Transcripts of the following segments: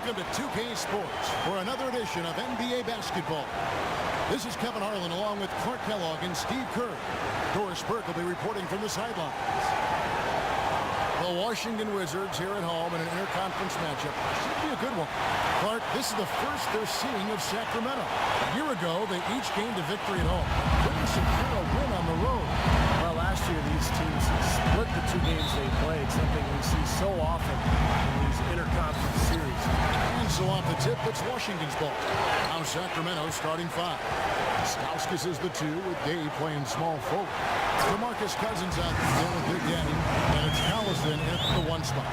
Welcome to 2K Sports for another edition of NBA basketball. This is Kevin Harlan along with Clark Kellogg and Steve Kerr. Doris Burke will be reporting from the sidelines. The Washington Wizards here at home in an interconference matchup. Should be a good one. Clark, this is the first they're seeing of Sacramento. A year ago, they each gained a victory at home. Couldn't secure a win on the road. Well, last year these teams split the two games they played, something we see so often in these interconference series. And so off the tip, it's Washington's ball. Now Sacramento starting five. Stauskas is the two, with Dave playing small forward. DeMarcus Cousins out there with Big Daddy, and it's Collison at the one spot.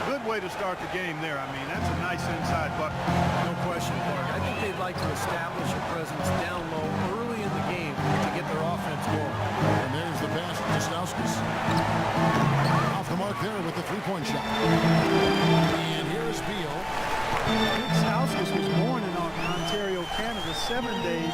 Good way to start the game there. I mean, that's a nice inside bucket. No question, Clark. I think they'd like to establish a presence down low early in the game to get their offense going. And there's the pass to Stauskas. Off the mark there with the three-point shot. And here's Beal. Stauskas was born in Ontario, Canada, 7 days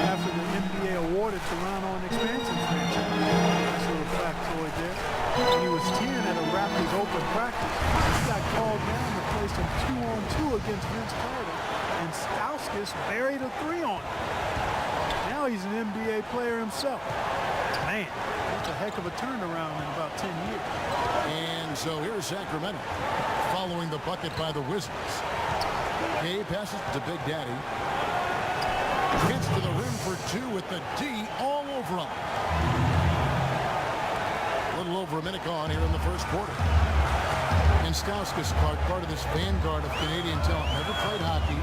after the NBA awarded Toronto an expansion franchise. Nice little factoid there. When he was 10 at a Raptors open practice, he got called down to play some 2-on-2 against Vince Carter, and Stauskas buried a three on him. Now he's an NBA player himself. Man, that's a heck of a turnaround in about 10 years. And so here's Sacramento following the bucket by the Wizards. Gay passes to Big Daddy. Gets to the rim for two with the D all over him. A little over a minute gone here in the first quarter. And Stauskas, Clark, part of this vanguard of Canadian talent. Never played hockey.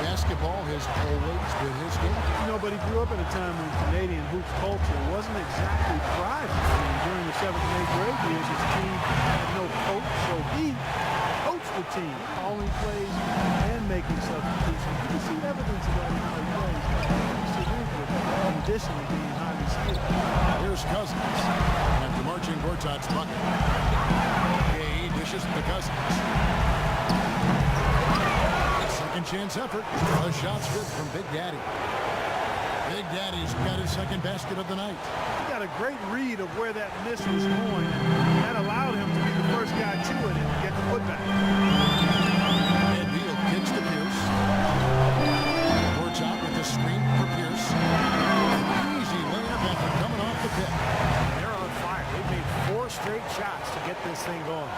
Basketball has always been his game. You know, but he grew up at a time when Canadian hoops culture wasn't exactly thriving. I mean, during the 7th and 8th grade years, his team had no coach, so he coached the team, calling plays and making substitutions. You can see evidence of that in how he plays. In addition to being highly skilled. Here's Cousins after marching Gortat's bucket. Gay dishes to Cousins. Second chance effort. A shot's good from Big Daddy. Big Daddy's got his second basket of the night. He got a great read of where that miss was going, and that allowed him to be the first guy to it and get the putback. And Beal kicks to Pierce. Gortat with the screen for Pierce. Easy layup after coming off the pick. They're on fire. They've made 4 straight shots to get this thing going.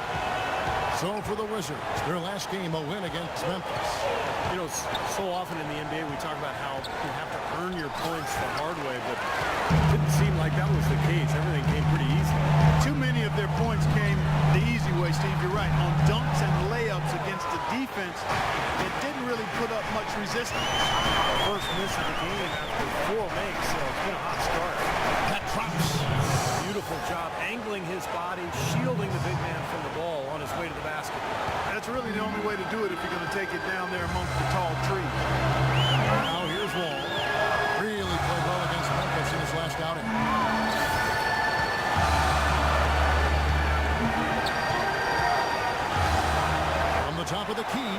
So for the Wizards, their last game a win against Memphis. You know, so often in the NBA we talk about how you have to earn your points the hard way, but it didn't seem like that was the case. Everything came pretty easy. Too many of their points came the easy way, Steve. You're right. On dunks and layups against the defense, it didn't really put up much resistance. First miss of the game after 4 makes, so it's been a hot start. That drops. Beautiful job angling his body, shielding the big man from the ball on his way to the basket. That's really the only way to do it if you're going to take it down there amongst the tall trees. Now here's Wall. Really played well against Memphis in his last outing. From the top of the key,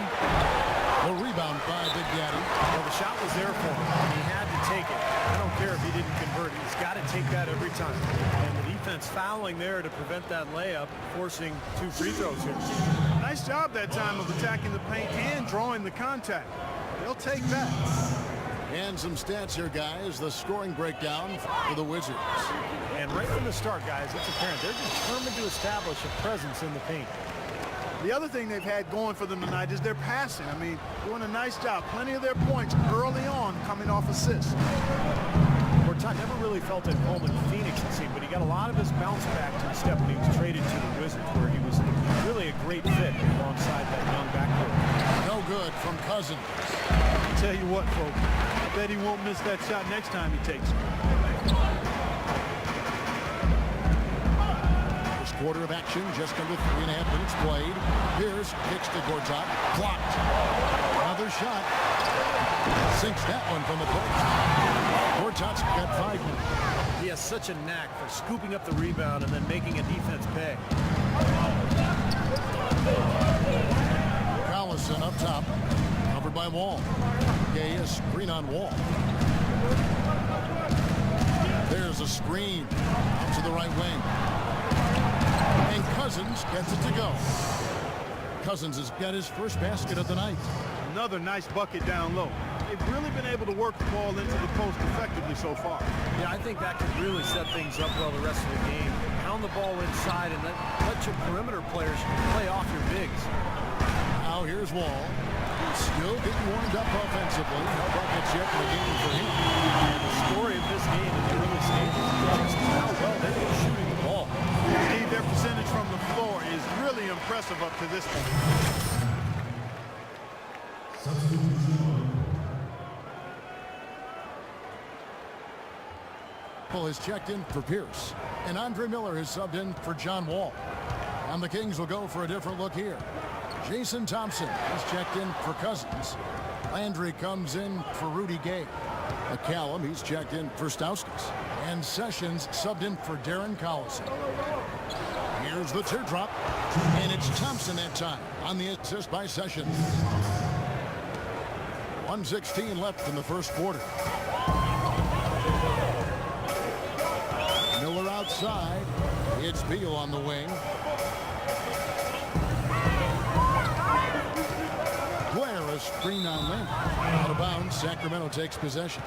the rebound by Big Daddy. Well, the shot was there for him, and he had to take it. I don't care if he didn't convert. He's got to take that every time. And the defense fouling there to prevent that layup, forcing 2 free throws here. Nice job that time of attacking the paint and drawing the contact. They'll take that. And some stats here, guys. The scoring breakdown for the Wizards. And right from the start, guys, it's apparent they're determined to establish a presence in the paint. The other thing they've had going for them tonight is their passing. I mean, doing a nice job. Plenty of their points early on coming off assists. Gortat never really felt at home in Phoenix, it seemed, but he got a lot of his bounce back to the step when he was traded to the Wizards, where he was really a great fit alongside that young backcourt. No good from Cousins. I'll tell you what, folks, I bet he won't miss that shot next time he takes it. First quarter of action, just under 3.5 minutes played. Pierce kicks to Gortat. Blocked. Another shot. Sinks that one from the post. Gortat's got 5 minutes. He has such a knack for scooping up the rebound and then making a defense pay. Collison up top, covered by Wall. Gay, a screen on Wall. There's a screen out to the right wing. And Cousins gets it to go. Cousins has got his first basket of the night. Another nice bucket down low. They've really been able to work the ball into the post effectively so far. Yeah, I think that could really set things up well the rest of the game. Pound the ball inside and let your perimeter players play off your bigs. Now here's Wall. Still getting warmed up offensively. No buckets yet in the game for him. And the story of this game in the early stages is just how well they've been shooting the ball. Steve, their percentage from the floor is really impressive up to this point. Has checked in for Pierce, and Andre Miller has subbed in for John Wall. And the Kings will go for a different look here. Jason Thompson has checked in for Cousins. Landry comes in for Rudy Gay. McCallum, he's checked in for Stauskas. And Sessions subbed in for Darren Collison. Here's the teardrop, and it's Thompson that time on the assist by Sessions. 1:16 left in the first quarter. Miller outside. It's Beal on the wing. Blair, a screen on Lane. Out of bounds, Sacramento takes possession.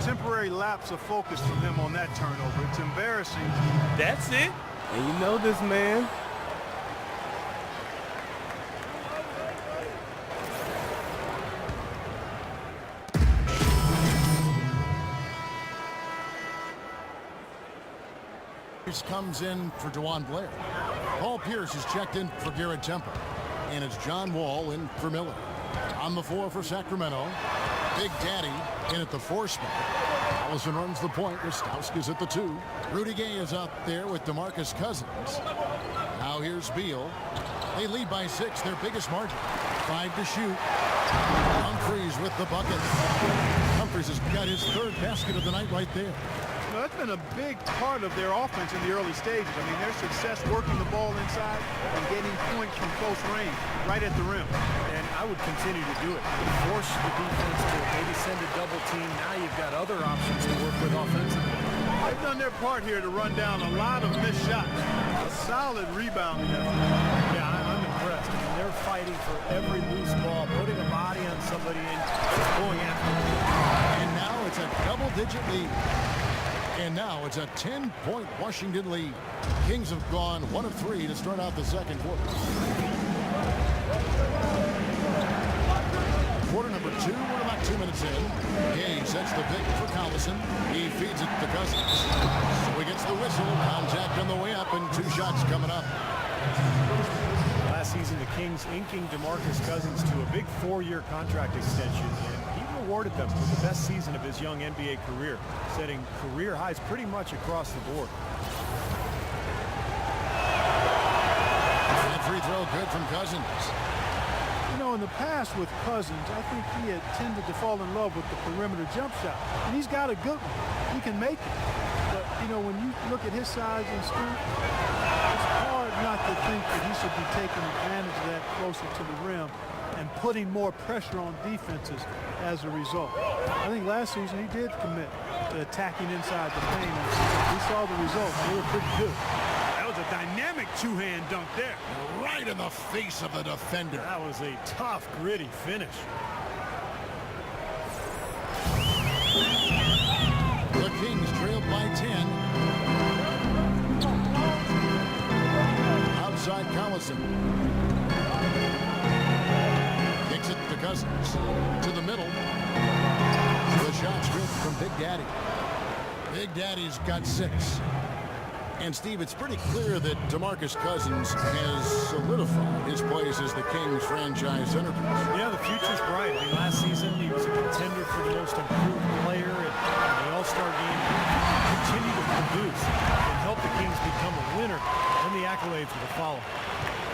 Temporary lapse of focus from them on that turnover. It's embarrassing. That's it. And you know this man. Comes in for DeJuan Blair. Paul Pierce is checked in for Garrett Temple. And it's John Wall in for Miller. On the floor for Sacramento. Big Daddy in at the 4 spot. Allison runs the point with Stauskas at the 2. Rudy Gay is out there with DeMarcus Cousins. Now here's Beal. They lead by 6, their biggest margin. 5 to shoot. Humphries with the bucket. Humphries has got his 3rd basket of the night right there. You know, that's been a big part of their offense in the early stages. I mean, their success working the ball inside and getting points from close range, right at the rim. And I would continue to do it. Force the defense to maybe send a double team. Now you've got other options to work with offensively. They've done their part here to run down a lot of missed shots. A solid rebounding effort. Yeah, I'm impressed. I mean, they're fighting for every loose ball, putting a body on somebody and going after it. And now it's a double-digit lead. And now it's a 10-point Washington lead. Kings have gone 1 of 3 to start out the second quarter. Quarter number 2, we're about 2 minutes in. Gay sets the pick for Collison. He feeds it to Cousins. So he gets the whistle. Contact on the way up and 2 shots coming up. Last season, the Kings inking DeMarcus Cousins to a big 4-year contract extension, and he rewarded them with the best season of his young NBA career, setting career highs pretty much across the board. That free throw good from Cousins. You know, in the past with Cousins, I think he had tended to fall in love with the perimeter jump shot. And he's got a good one. He can make it. But, you know, when you look at his size and strength, it's hard not to think that he should be taking advantage of that closer to the rim and putting more pressure on defenses as a result. I think last season he did commit to attacking inside the paint, and we saw the results. They were pretty good. That was a dynamic 2-hand dunk there. Right in the face of the defender. That was a tough, gritty finish. The Kings trailed by 10. Outside Collison. Kicks it to Cousins. To the middle. The shot's good from Big Daddy. Big Daddy's got 6. And Steve, it's pretty clear that DeMarcus Cousins has solidified his place as the Kings franchise centerpiece. Yeah, the future's bright. I mean, last season he was a contender for the most improved player in the All-Star game. Continue to produce and help the Kings become a winner, and the accolades will follow.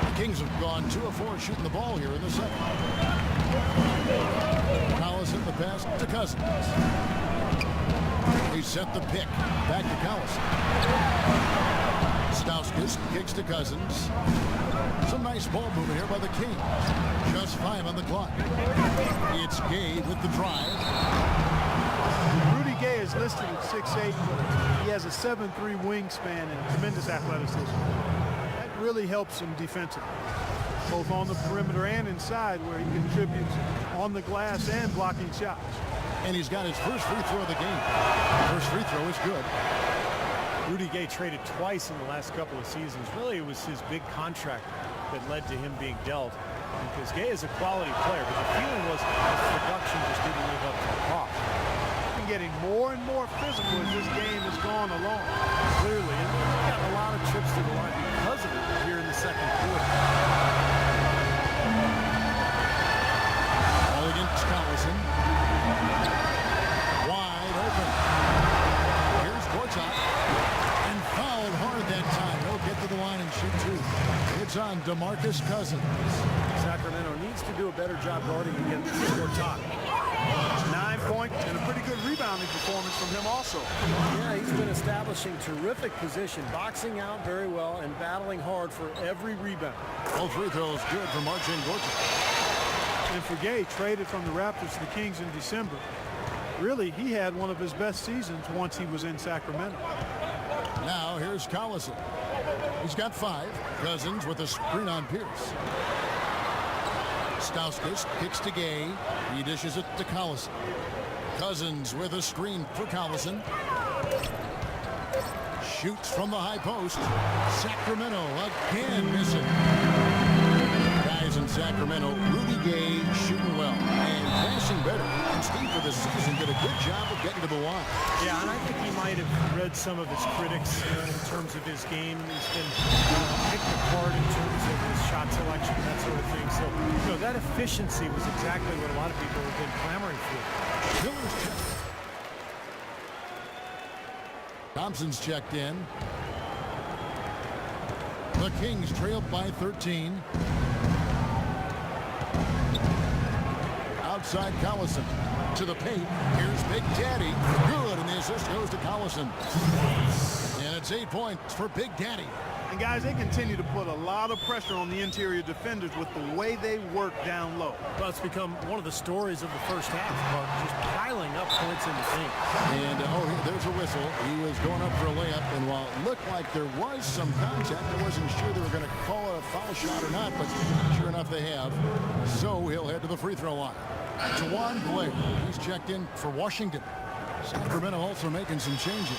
The Kings have gone 2 of 4 shooting the ball here in the second. Collison the pass to Cousins. He sent the pick back to Collison. Stauskas kicks to Cousins. Some nice ball movement here by the Kings. Just 5 on the clock. It's Gay with the drive. Rudy Gay is listed at 6'8". He has a 7'3" wingspan and tremendous athleticism. That really helps him defensively. both on the perimeter and inside, where he contributes on the glass and blocking shots. And he's got his first free throw of the game. First free throw is good. Rudy Gay traded twice in the last couple of seasons. Really, it was his big contract that led to him being dealt, because Gay is a quality player, but the feeling was his production just didn't live up to the cost. Getting more and more physical as this game has gone along. Clearly, and they've got a lot of trips to the line because of it here in the second quarter. All against Collison. Wide open. Here's Gortat. And fouled hard that time. He'll get to the line and shoot two. It's on DeMarcus Cousins. Sacramento needs to do a better job guarding against Gortat. 9 points and a pretty good rebounding performance from him also. Yeah, he's been establishing terrific position, boxing out very well and battling hard for every rebound. All free throws good for Marcin Gortat. And for Gay, traded from the Raptors to the Kings in December. Really, he had one of his best seasons once he was in Sacramento. Now here's Collison. He's got 5. Cousins with a screen on Pierce. Stauskas kicks to Gay. He dishes it to Collison. Cousins with a screen for Collison. Shoots from the high post. Sacramento again missing. Guys in Sacramento, Rudy Gay shooting well and passing better. And Steve for this season did a good job of getting to the line. Yeah, and I think he might have read some of his critics in terms of his game. He's been picked apart in terms of his shot selection, that sort of thing. So, that efficiency was exactly what a lot of people have been clamoring for. Miller's checked. Thompson's checked in. The Kings trailed by 13. Outside Collison to the paint. Here's Big Daddy. Good, and the assist goes to Collison. And it's 8 points for Big Daddy. And guys, they continue to put a lot of pressure on the interior defenders with the way they work down low. Well, it's become one of the stories of the first half, Clark, just piling up points in the paint. And, there's a whistle. He was going up for a layup, and while it looked like there was some contact, I wasn't sure they were going to call a foul shot or not, but sure enough they have. So he'll head to the free throw line. Juwan Blair, he's checked in for Washington. Sacramento also making some changes.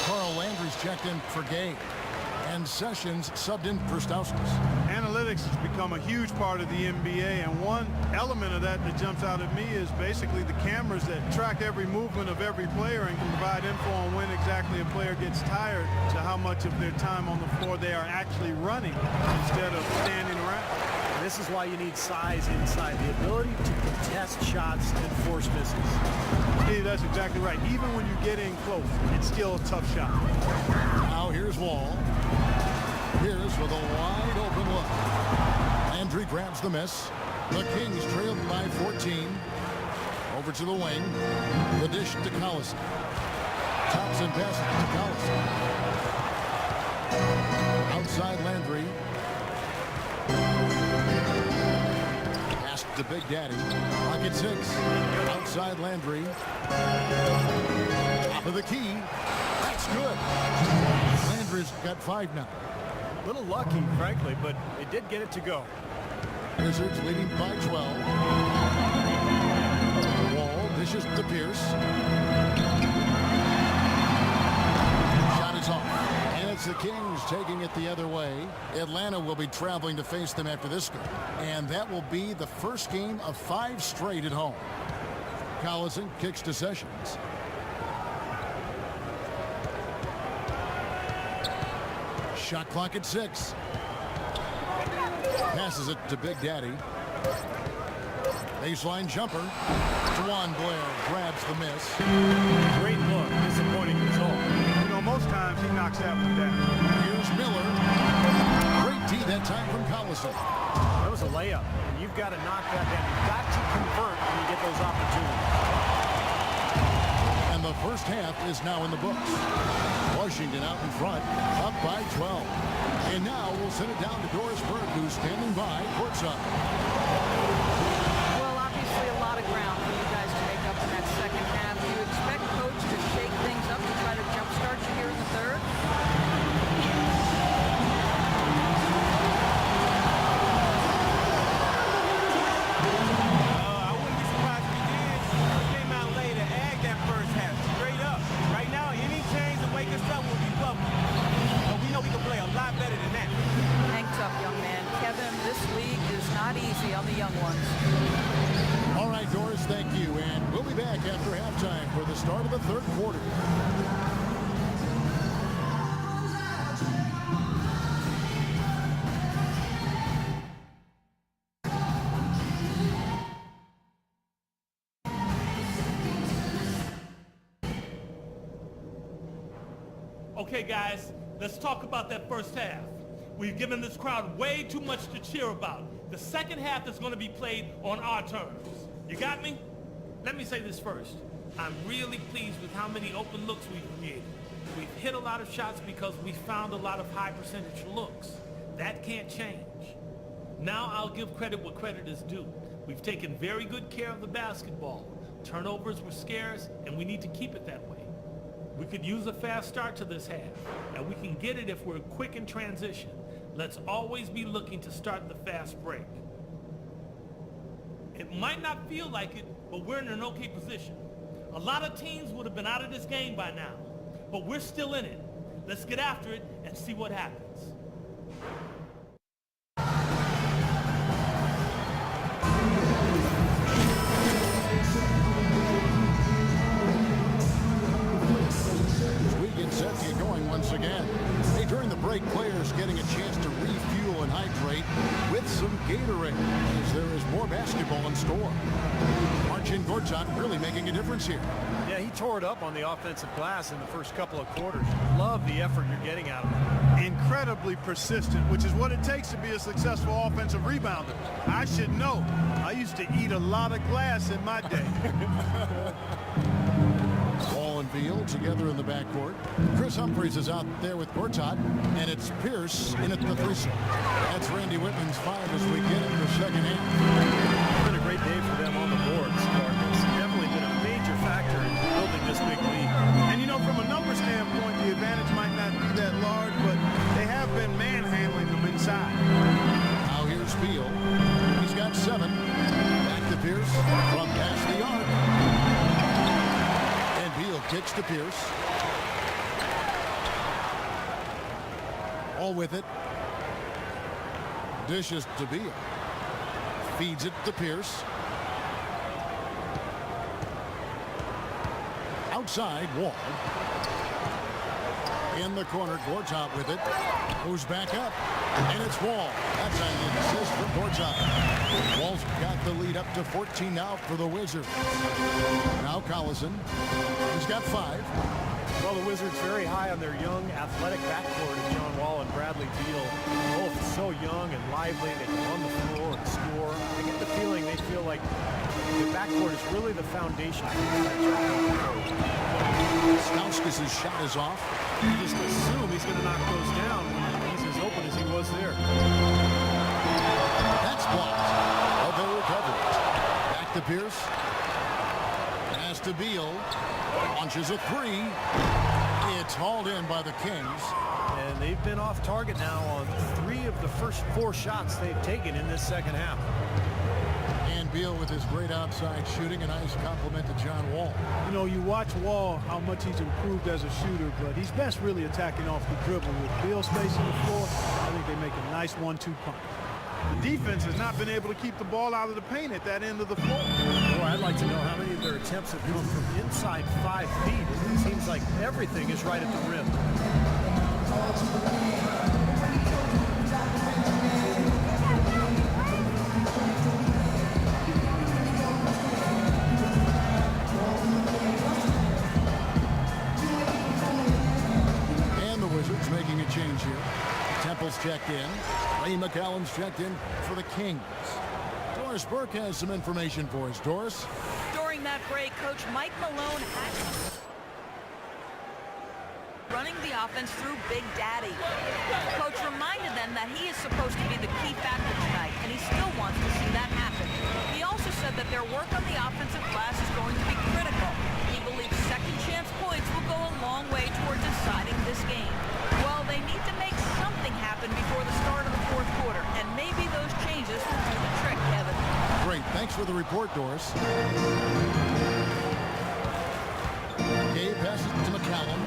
Carl Landry's checked in for Gay. And Sessions subbed in for Stauskas. Analytics has become a huge part of the NBA, and one element of that jumps out at me is basically the cameras that track every movement of every player and can provide info on when exactly a player gets tired to how much of their time on the floor they are actually running instead of standing around. This is why you need size inside, the ability to contest shots and force misses. Steve, that's exactly right. Even when you get in close, it's still a tough shot. Now here's Wall. Here's with a wide open look. Landry grabs the miss. The Kings trailed by 14. Over to the wing. The dish to Collison. Thompson passes to Collison. Outside Landry. Pass to Big Daddy. Pocket 6. Outside Landry. Top of the key. That's good. Landry's got 5 now. A little lucky, frankly, but it did get it to go. Wizards leading by 12. Wall dishes to Pierce. Shot is off. And it's the Kings taking it the other way. Atlanta will be traveling to face them after this game. And that will be the first game of 5 straight at home. Collison kicks to Sessions. Shot clock at 6. Passes it to Big Daddy. Baseline jumper. Juwan Blair grabs the miss. Great look. Disappointing result. Most times he knocks that one down. Here's Miller. Great D that time from Collison. That was a layup, and you've got to knock that down. You've got to convert when you get those opportunities. And the first half is now in the books. Washington out in front, up by 12. And now we'll send it down to Doris Burke, who's standing by courtside. Well, obviously a lot of ground for you guys to make up in that second half. Do you expect Coach to shake things up to try to jumpstart you here in the third? start of the third quarter. Okay, guys, let's talk about that first half. We've given this crowd way too much to cheer about. The second half is going to be played on our terms. You got me? Let me say this first. I'm really pleased with how many open looks we've created. We've hit a lot of shots because we found a lot of high percentage looks. That can't change. Now I'll give credit what credit is due. We've taken very good care of the basketball. Turnovers were scarce, and we need to keep it that way. We could use a fast start to this half, and we can get it if we're quick in transition. Let's always be looking to start the fast break. It might not feel like it, but we're in an okay position. A lot of teams would have been out of this game by now, but we're still in it. Let's get after it and see what happens. Set to get going once again. Hey, during the break, players getting a chance to refuel and hydrate with some Gatorade, as there is more basketball in store. Marcin Gortat really making a difference here. Yeah, he tore it up on the offensive glass in the first couple of quarters. Love the effort you're getting out of him. Incredibly persistent, which is what it takes to be a successful offensive rebounder. I should know. I used to eat a lot of glass in my day. Wall and Beal together in the backcourt. Chris Humphries is out there with Gortat, and it's Pierce in at the three. That's Randy Whitman's 5 as we get into the second half. It's been a great day for them on the boards. It's definitely been a major factor in building this big lead. And you know, from a numbers standpoint, the advantage might not be that large, but they have been manhandling them inside. Now here's Beal. He's got 7. Back to Pierce from past the arc. Beal kicks to Pierce. All with it. Dishes to Beal. Feeds it to Pierce. Outside, Wall. In the corner, Gortat with it. Moves back up. And it's Wall. That's an assist from Gortat. Wall's got the lead up to 14 now for the Wizards. Now Collison. He's got 5. Well, the Wizards very high on their young, athletic backcourt of John Wall and Bradley Beal. Both so young and lively. They can run the floor and score. I get the feeling they feel like the backcourt is really the foundation. Stauskas' shot is off. You just assume he's going to knock those down when he's as open as he was there. That's blocked. But they recover it. Back to Pierce. Pass to Beal. Launches a 3. It's hauled in by the Kings. And they've been off target now on 3 of the first 4 shots they've taken in this second half. And Beal with his great outside shooting, a nice compliment to John Wall. You know, you watch Wall, how much he's improved as a shooter, but he's best really attacking off the dribble. With Beal spacing the floor, I think they make a nice 1-2 punch. The defense has not been able to keep the ball out of the paint at that end of the floor. Boy, I'd like to know how many of their attempts have come from inside 5 feet. It seems like everything is right at the rim. And the Wizards making a change here. Temple's checked in. Ray McCallum's checked in for the Kings. Doris Burke has some information for us. Doris? During that break, Coach Mike Malone had running the offense through Big Daddy. Coach reminded them that he is supposed to be the key factor tonight, and he still wants to see that happen. He also said that their work on the offensive glass is going to be critical. He believes second chance points will go a long way toward deciding this game. Well, they need to make something happen before the start of the fourth quarter, and maybe those changes will do the trick, Kevin. Great. Thanks for the report, Doris. Gabe passes to McCallum.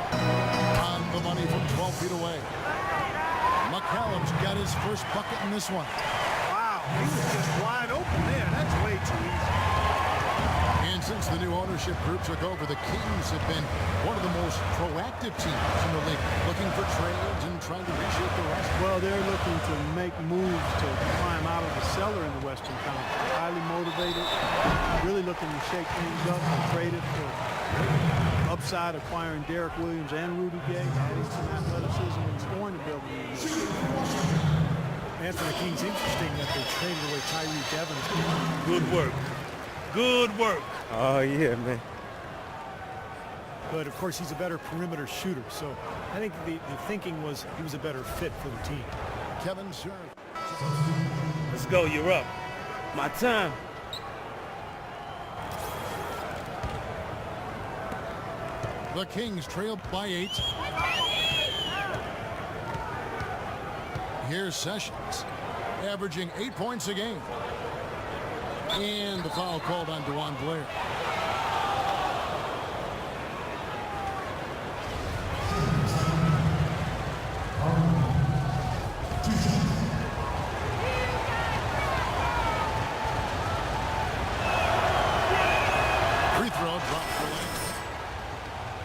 On the money from 12 feet away. McCallum's got his first bucket in this one. Wow, he was just wide open there. That's way too easy. And since the new ownership group took over, the Kings have been one of the most proactive teams in the league, looking for trades and trying to reshape the roster. Well, they're looking to make moves to climb out of the cellar in the Western Conference. Highly motivated, really looking to shake things up and trade it for upside, acquiring Derek Williams and Rudy Gay, adding some athleticism and scoring ability. And for the Kings, interesting that they traded away Tyreek Evans. Good work. Good work. Oh, yeah, man. But, of course, he's a better perimeter shooter. So I think the thinking was he was a better fit for the team. Kevin Sher. Let's go. You're up. My time. The Kings trail by 8. Here's Sessions, averaging 8 points a game. And the foul called on DeJuan Blair. Free throw dropped for Lance.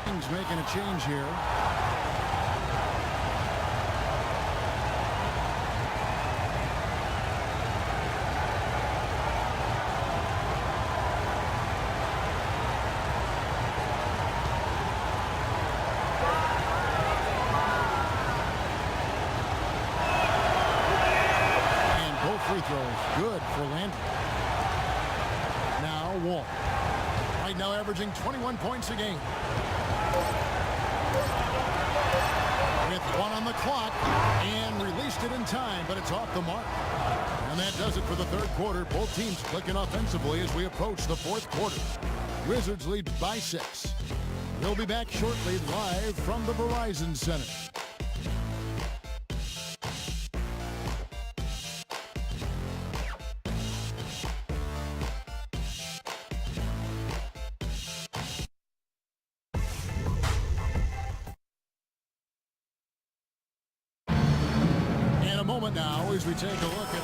Kings making a change here. Free throws good for Landry. Now Wall. Right now averaging 21 points a game. With 1 on the clock and released it in time, but it's off the mark. And that does it for the third quarter. Both teams clicking offensively as we approach the fourth quarter. Wizards lead by 6. We'll be back shortly live from the Verizon Center. Moment now as we take a look at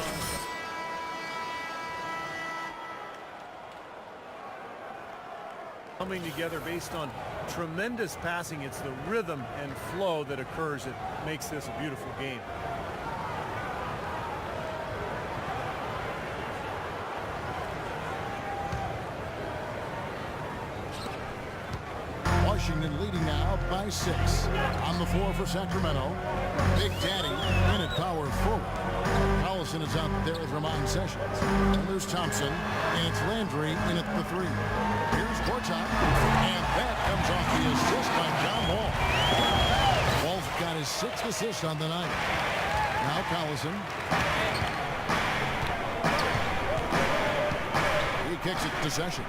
Coming together based on tremendous passing. It's the rhythm and flow that occurs that makes this a beautiful game. Washington leading now by 6. On the floor for Sacramento, Big Daddy in at power forward. Collison is out there with Ramon Sessions. And there's Thompson, and it's Landry in at the 3. Here's Gortat, and that comes off the assist by John Wall. Wall's got his 6th assist on the night. Now Collison. He kicks it to Sessions.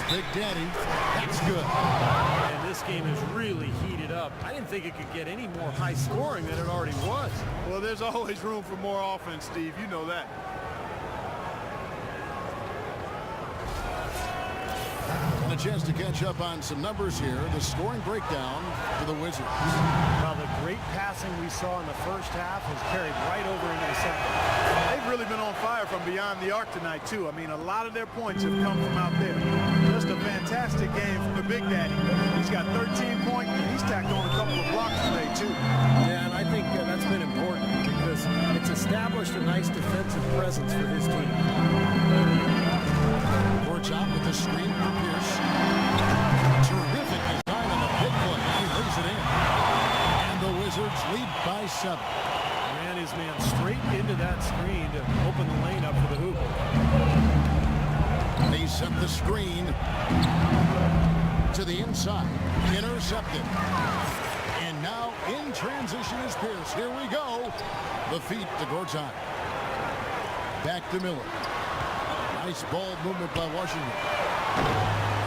Big Daddy, that's good. And this game is really heated up. I didn't think it could get any more high scoring than it already was. Well, there's always room for more offense, Steve. You know that. And a chance to catch up on some numbers here. The scoring breakdown for the Wizards. Well, the great passing we saw in the first half has carried right over into the second. They've really been on fire from beyond the arc tonight, too. I mean, a lot of their points have come from out there. Just a fantastic game from the Big Daddy. He's got 13 points, and he's tacked on a couple of blocks today, too. Yeah, and I think that's been important because it's established a nice defensive presence for his team. Gortat with the screen for Pierce. Terrific design on the big play. He lays it in. And the Wizards lead by 7. Ran his man straight into that screen to open the lane up for the hoop. They sent the screen to the inside. Intercepted. And now in transition is Pierce. Here we go. The feet to Gortat. Back to Miller. Nice ball movement by Washington.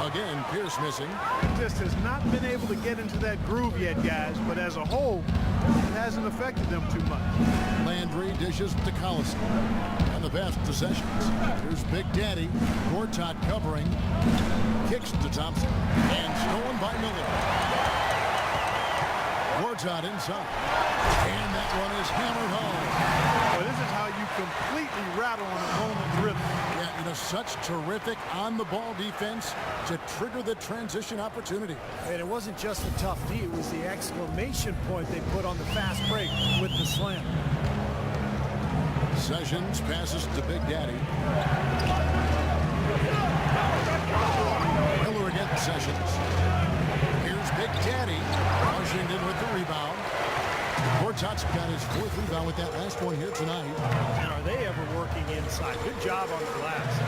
Again, Pierce missing. Just has not been able to get into that groove yet, guys. But as a whole, it hasn't affected them too much. Landry dishes to Collison. And the pass to Sessions. Here's Big Daddy. Gortat covering. Kicks to Thompson. And stolen by Miller. Gortat inside. And that one is hammered home. Well, this is how you completely rattle an opponent's rhythm. Yeah, you know, such terrific on-the-ball defense to trigger the transition opportunity. And it wasn't just the tough D, it was the exclamation point they put on the fast break with the slam. Sessions passes to Big Daddy. Miller against Sessions. Here's Big Daddy. Washington with the rebound. Gortat's got his 4th rebound with that last one here tonight. And are they ever working inside? Good job on the glass.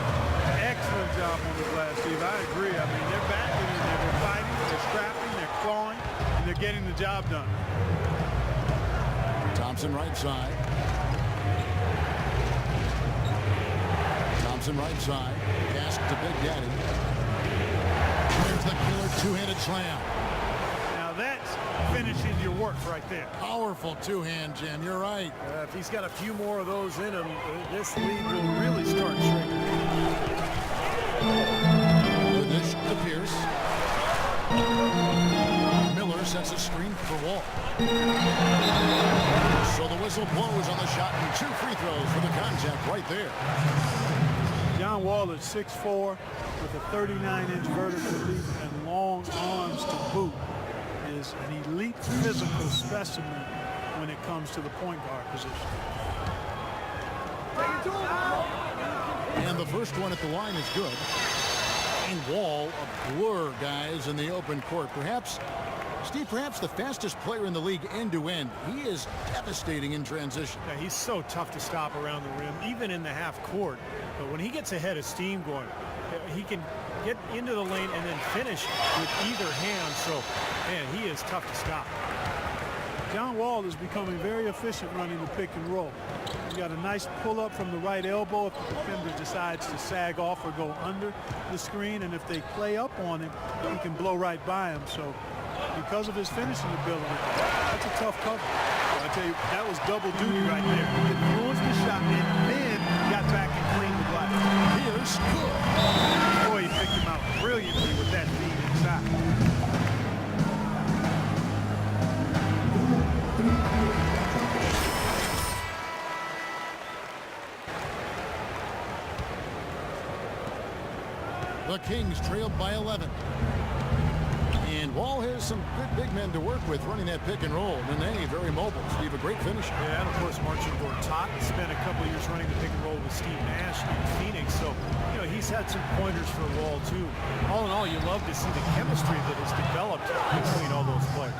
Excellent job on the glass, Steve. I agree. I mean, they're backing in there. They're fighting, they're scrapping, they're clawing, and they're getting the job done. Thompson right side. Thompson right side. Pass to Big Daddy. There's the killer two-handed slam. Now that's finishing your work right there. Powerful two-hand jam. You're right. If he's got a few more of those in him, this lead will really start shrinking. Dish to Pierce. Miller sets a screen for Wall. So the whistle blows on the shot and 2 free throws for the contact right there. John Wall is 6'4", with a 39-inch vertical leap and long arms to boot. Is an elite physical specimen when it comes to the point guard position. And the first one at the line is good. And Wall, a blur, guys, in the open court. Perhaps, Steve, perhaps the fastest player in the league end-to-end. He is devastating in transition. Yeah, he's so tough to stop around the rim, even in the half court. But when he gets ahead of steam going, he can get into the lane and then finish with either hand. So, man, he is tough to stop. John Wall is becoming very efficient running the pick and roll. He's got a nice pull-up from the right elbow if the defender decides to sag off or go under the screen. And if they play up on him, he can blow right by him. So because of his finishing ability, that's a tough cover. I tell you, that was double duty right there. He influenced the shot and then got back and cleaned the glass. Here's good. Boy, he picked him out brilliantly with that lead inside. The Kings trailed by 11. And Wall has some good big men to work with running that pick and roll. Nene, very mobile. Steve, a great finisher. Yeah, and of course, Marcin Gortat spent a couple of years running the pick and roll with Steve Nash in Phoenix. So, you know, he's had some pointers for Wall, too. All in all, you love to see the chemistry that has developed between all those players.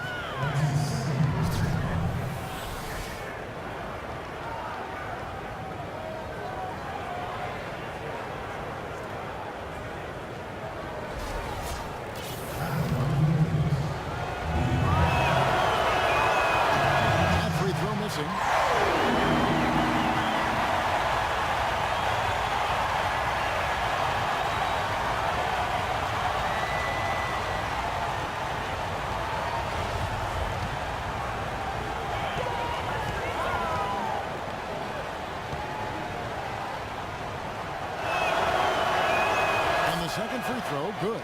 Second free throw, good.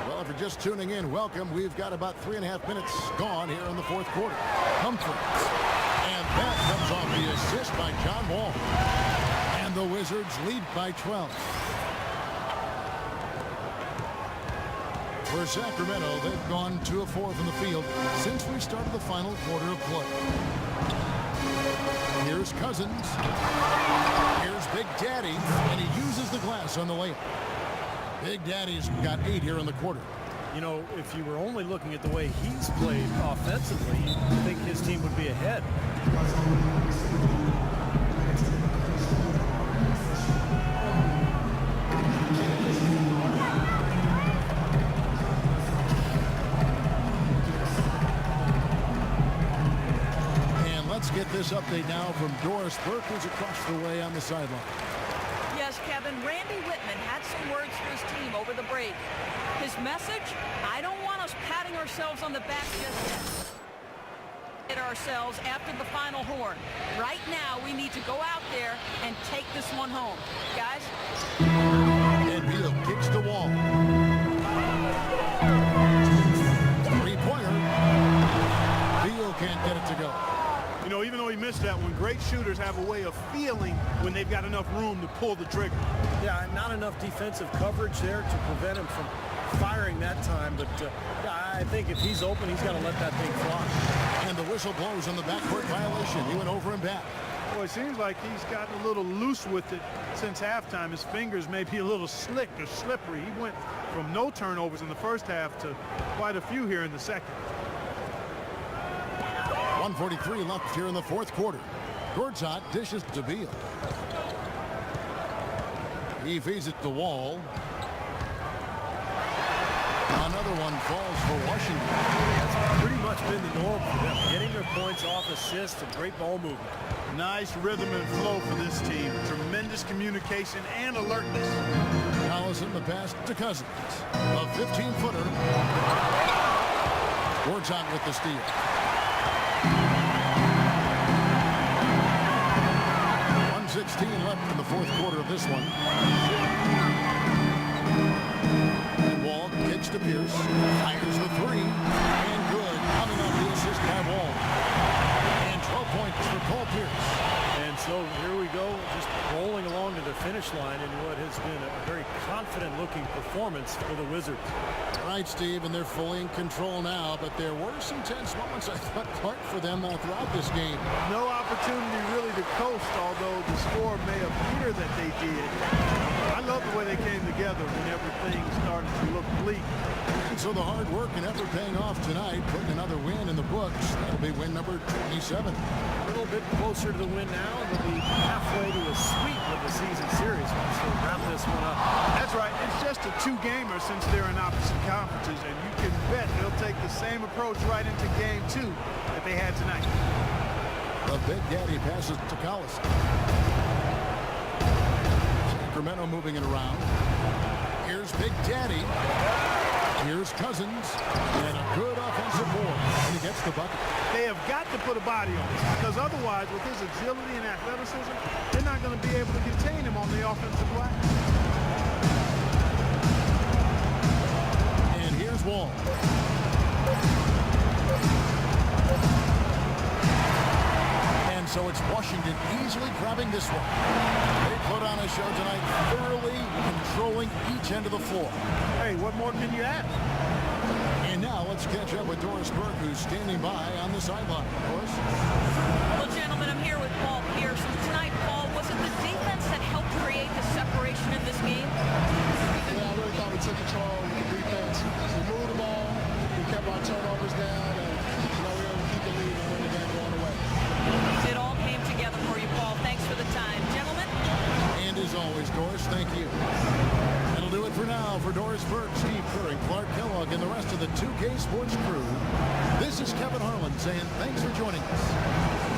Well, if you're just tuning in, welcome. We've got about 3.5 minutes gone here in the 4th quarter. Humphrey. And that comes off the assist by John Wall. And the Wizards lead by 12. For Sacramento, they've gone 2 of 4 from the field since we started the final quarter of play. Here's Cousins. Here's Big Daddy, and he uses the glass on the layup. Big Daddy's got 8 here in the quarter. You know, if you were only looking at the way he's played offensively, you'd think his team would be ahead. Let's get this update now from Doris Burke, who's across the way on the sideline. Yes, Kevin, Randy Whitman had some words for his team over the break. His message, I don't want us patting ourselves on the back just yet. Ourselves after the final horn. Right now, we need to go out there and take this one home. Guys? And Beal kicks the wall. Three-pointer. Beal can't get it to go. You know, even though he missed that one, great shooters have a way of feeling when they've got enough room to pull the trigger. Yeah, not enough defensive coverage there to prevent him from firing that time, but yeah, I think if he's open, he's got to let that thing fly. And the whistle blows on the backcourt violation. He went over and back. Well, it seems like he's gotten a little loose with it since halftime. His fingers may be a little slick or slippery. He went from no turnovers in the first half to quite a few here in the second. 1:43 left here in the fourth quarter. Gortat dishes to Beal. He feeds it to Wall. Another one falls for Washington. That's pretty much been the norm for them, getting their points off assists and great ball movement. Nice rhythm and flow for this team. Tremendous communication and alertness. Allison, the pass to Cousins. A 15-footer. Gortat with the steal. .16 left in the fourth quarter of this one. Wall kicks to Pierce, fires the three, and good. Coming off the assist by Wall. And 12 points for Paul Pierce. And so here we go, just rolling along to the finish line in what has been a very confident-looking performance for the Wizards. Right, Steve, and they're fully in control now, but there were some tense moments, I thought, Clark, for them throughout this game. No opportunity really to coast, although the score may appear that they did. I love the way they came together when everything started to look bleak. And so the hard work and effort paying off tonight, putting another win in the books. That'll be win number 27. A little bit closer to the win now, and they'll be halfway to a sweep of the season series once they wrap this one up. That's right. It's just a two-gamer since they're in opposite conferences, and you can bet they'll take the same approach right into game 2 that they had tonight. The Big Daddy passes to Collison. Sacramento moving it around. Here's Big Daddy. Here's Cousins. And a good offensive board. And he gets the bucket. They have got to put a body on him, because otherwise, with his agility and athleticism, they're not going to be able to contain him on the offensive glass. And here's Wall. And so it's Washington easily grabbing this one. They put on a show tonight, thoroughly controlling each end of the floor. Hey, what more can you ask? And now let's catch up with Doris Burke, who's standing by on the sideline. Doris? Well, gentlemen, I'm here with Paul Pierce. And tonight, Paul, was it the defense that helped create the separation in this game? Yeah, I really thought we took control with the defense. We moved the ball, we kept our turnovers down, and we were able to keep the lead and win the game going away. It all came together for you, Paul. Thanks for the time. Gentlemen? And as always, Doris, thank you. That'll do it for now. For Doris Burke, Steve Kerr, Clark Kellogg, and the rest of the 2K Sports crew, this is Kevin Harlan saying thanks for joining us.